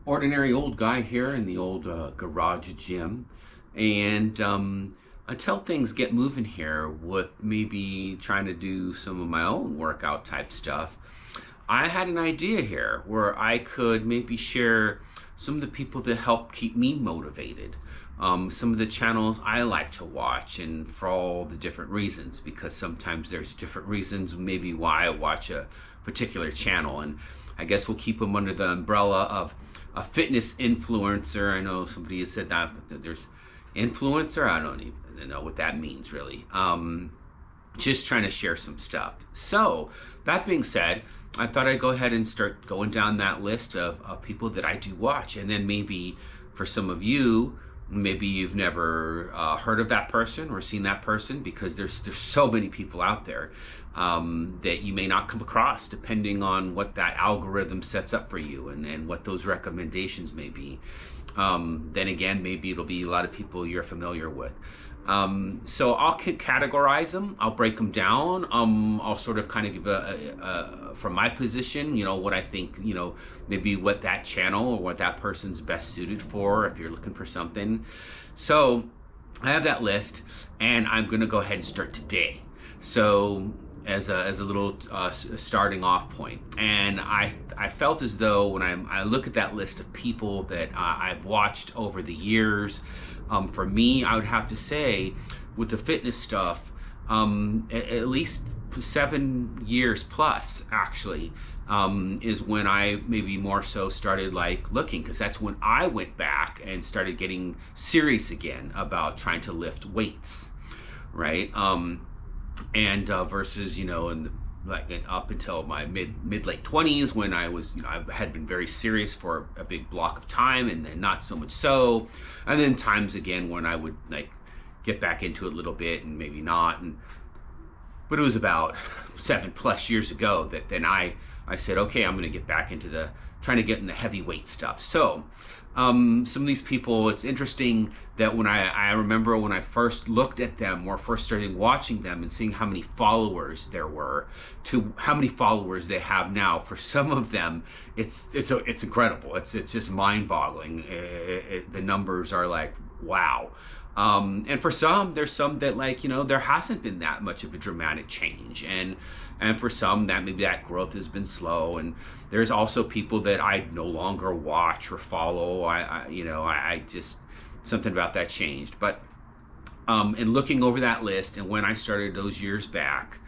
Ordinary old guy here in the old garage gym. And until things get moving here with maybe trying to do some of my own workout type stuff, I had an idea here where I could maybe share some of the people that help keep me motivated. Some of the channels I like to watch, and for all the different reasons, because sometimes there's different reasons maybe why I watch a particular channel. And I guess we'll keep them under the umbrella of a fitness influencer. I know somebody has said that there's influencer. I don't even know what that means really. Just trying to share some stuff. So that being said, I thought I'd go ahead and start going down that list of people that I do watch. And then maybe for some of you, maybe you've never heard of that person or seen that person, because there's so many people out there that you may not come across, depending on what that algorithm sets up for you and what those recommendations may be. Then again, maybe it'll be a lot of people you're familiar with. So I'll categorize them. I'll break them down. I'll sort of kind of give from my position, what I think, maybe what that channel or what that person's best suited for if you're looking for something. So I have that list, and I'm going to go ahead and start today. So as a little starting off point, and I felt as though when I look at that list of people that I've watched over the years, for me, I would have to say, with the fitness stuff, at least 7 years plus, actually, is when I maybe more so started looking, because that's when I went back and started getting serious again about trying to lift weights, right? And versus, up until my mid late 20s, when I had been very serious for a big block of time, and then not so much so, and then times again when I would get back into it a little bit and maybe not. But it was about 7+ years ago that then I said, okay, I'm going to get back into trying to get in the heavyweight stuff. So some of these people, it's interesting that when I remember when I first looked at them or first started watching them and seeing how many followers there were to how many followers they have now. For some of them, it's incredible. It's just mind-boggling. The numbers are wow. And for some, there's some that there hasn't been that much of a dramatic change, and for some that maybe that growth has been slow. And there's also people that I no longer watch or follow. I just, something about that changed. But in looking over that list, and when I started those years back,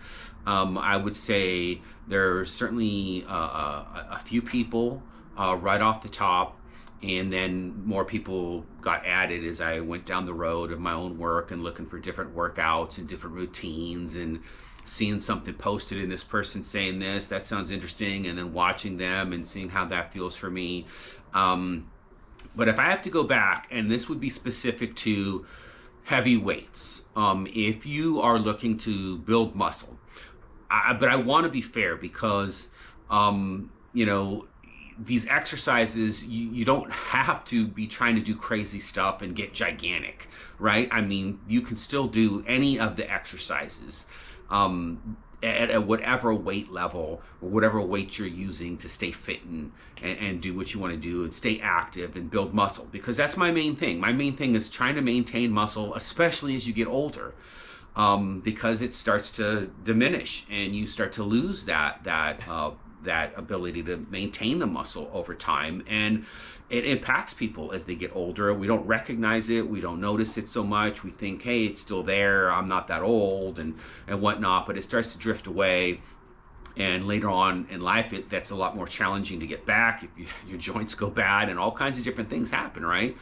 I would say there's certainly a few people right off the top. And then more people got added as I went down the road of my own work and looking for different workouts and different routines, and seeing something posted in this person saying this, that sounds interesting, and then watching them and seeing how that feels for me. But if I have to go back, and this would be specific to heavy weights, if you are looking to build muscle, but I want to be fair, because these exercises, you don't have to be trying to do crazy stuff and get gigantic, right? I mean, you can still do any of the exercises at whatever weight level or whatever weight you're using to stay fit and do what you want to do and stay active and build muscle, because that's my main thing. My main thing is trying to maintain muscle, especially as you get older, because it starts to diminish and you start to lose that ability to maintain the muscle over time, and it impacts people as they get older. We don't recognize it, we don't notice it so much. We think, hey, it's still there, I'm not that old and whatnot, but it starts to drift away. And later on in life, that's a lot more challenging to get back if your joints go bad, and all kinds of different things happen, right?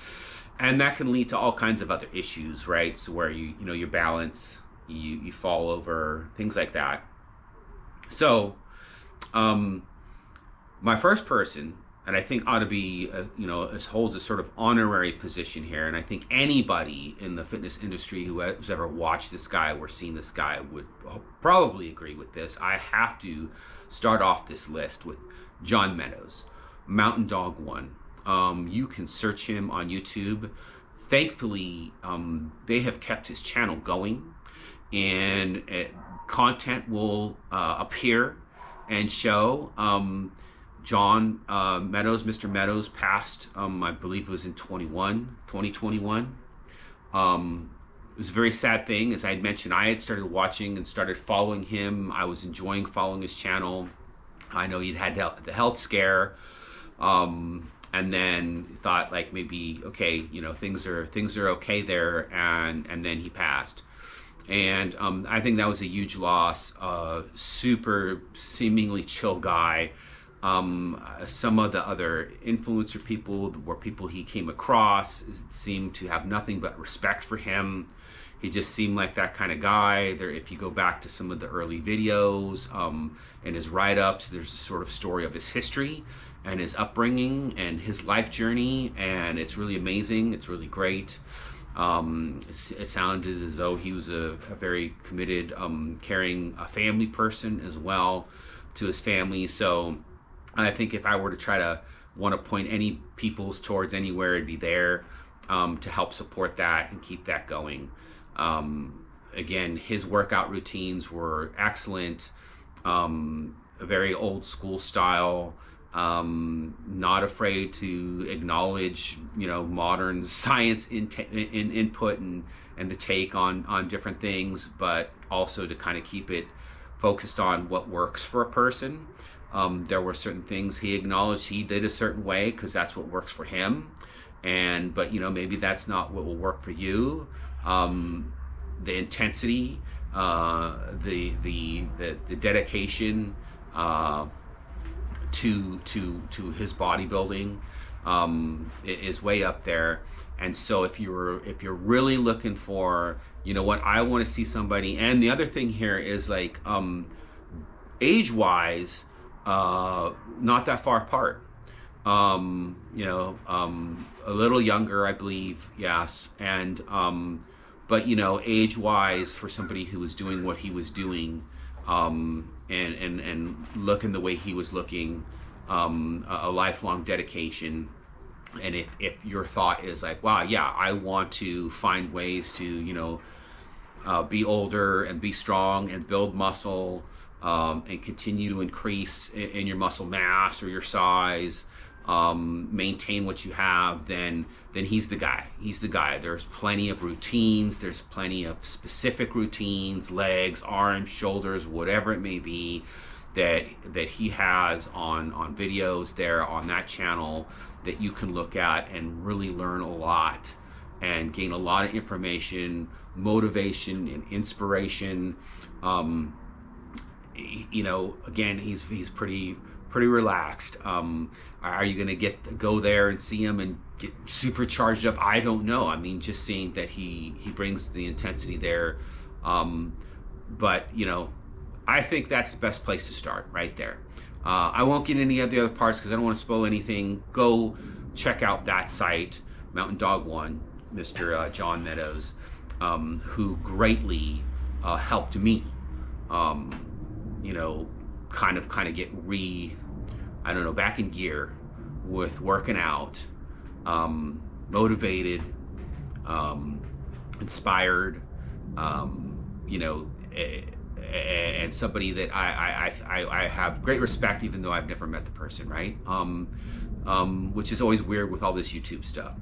And that can lead to all kinds of other issues, right? So where your balance, you fall over, things like that. So my first person, and I think ought to be, holds a sort of honorary position here, and I think anybody in the fitness industry who has ever watched this guy or seen this guy would probably agree with this. I have to start off this list with John Meadows, Mountain Dog One. You can search him on YouTube. Thankfully, they have kept his channel going, and content will appear and show. John Meadows, Mr. Meadows, passed, I believe it was in 2021. It was a very sad thing. As I had mentioned, I had started watching and started following him. I was enjoying following his channel. I know he'd had the health scare, and then thought like maybe, okay, you know, things are okay there, and then he passed. And I think that was a huge loss. Super seemingly chill guy. Some of the other influencer people were people he came across seemed to have nothing but respect for him. He just seemed like that kind of guy. There, if you go back to some of the early videos and his write-ups, there's a sort of story of his history and his upbringing and his life journey, and it's really amazing. It's really great. It sounded as though he was a very committed, caring family person as well to his family. So I think if I were to try to want to point any peoples towards anywhere, it'd be there to help support that and keep that going. Again, his workout routines were excellent, a very old school style, not afraid to acknowledge, you know, modern science input and the take on different things, but also to kind of keep it focused on what works for a person. There were certain things he acknowledged he did a certain way because that's what works for him, but you know, maybe that's not what will work for you. The intensity, the dedication to his bodybuilding is way up there. And so if you're really looking for, you know what, I want to see somebody. And the other thing here is like age wise, not that far apart. You know, a little younger, I believe, yes. And but you know, age wise, for somebody who was doing what he was doing, and looking the way he was looking, a lifelong dedication. And if your thought is like, wow, yeah, I want to find ways to, you know, be older and be strong and build muscle, and continue to increase in your muscle mass or your size, maintain what you have, then he's the guy. He's the guy. There's plenty of routines. There's plenty of specific routines, legs, arms, shoulders, whatever it may be, that he has on videos there on that channel that you can look at and really learn a lot and gain a lot of information, motivation, and inspiration. You know, again, he's pretty relaxed. Are you going to go there and see him and get super charged up? I don't know. I mean, just seeing that he brings the intensity there. But you know, I think that's the best place to start right there. I won't get any of the other parts because I don't want to spoil anything. Go check out that site, Mountain Dog One, Mr. John Meadows, who greatly helped me, you know, kind of get back in gear with working out, motivated, inspired, you know, and somebody that I have great respect, even though I've never met the person, right? Which is always weird with all this YouTube stuff.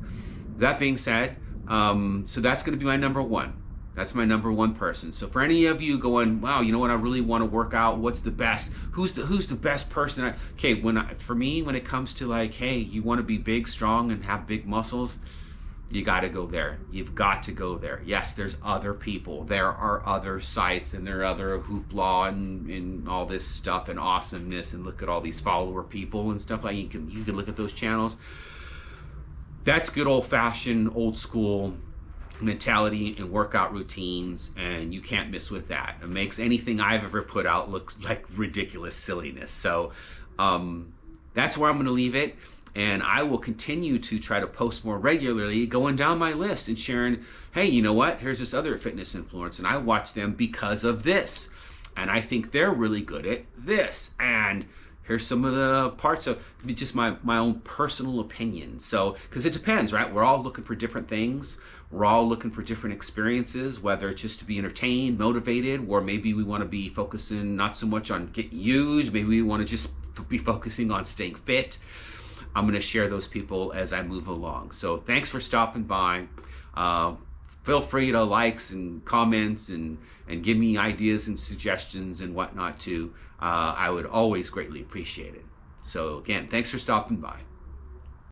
That being said, so that's going to be my number one. That's my number one person. So for any of you going, wow, you know what, I really want to work out, what's the best? Who's the best person? Okay, for me, when it comes to like, hey, you want to be big, strong, and have big muscles, you got to go there. You've got to go there. Yes, there's other people. There are other sites, and there are other hoopla and all this stuff and awesomeness, and look at all these follower people and stuff. Like you can look at those channels. That's good old-fashioned, old-school mentality and workout routines, and you can't miss with that. It makes anything I've ever put out look like ridiculous silliness. So that's where I'm going to leave it, and I will continue to try to post more regularly, going down my list and sharing, hey, you know what, here's this other fitness influencer, and I watch them because of this, and I think they're really good at this, and here's some of the parts of just my own personal opinion. So, because it depends, right? We're all looking for different things. We're all looking for different experiences, whether it's just to be entertained, motivated, or maybe we want to be focusing not so much on getting huge. Maybe we want to just be focusing on staying fit. I'm going to share those people as I move along. So thanks for stopping by. Feel free to likes and comments and give me ideas and suggestions and whatnot too. I would always greatly appreciate it. So again, thanks for stopping by.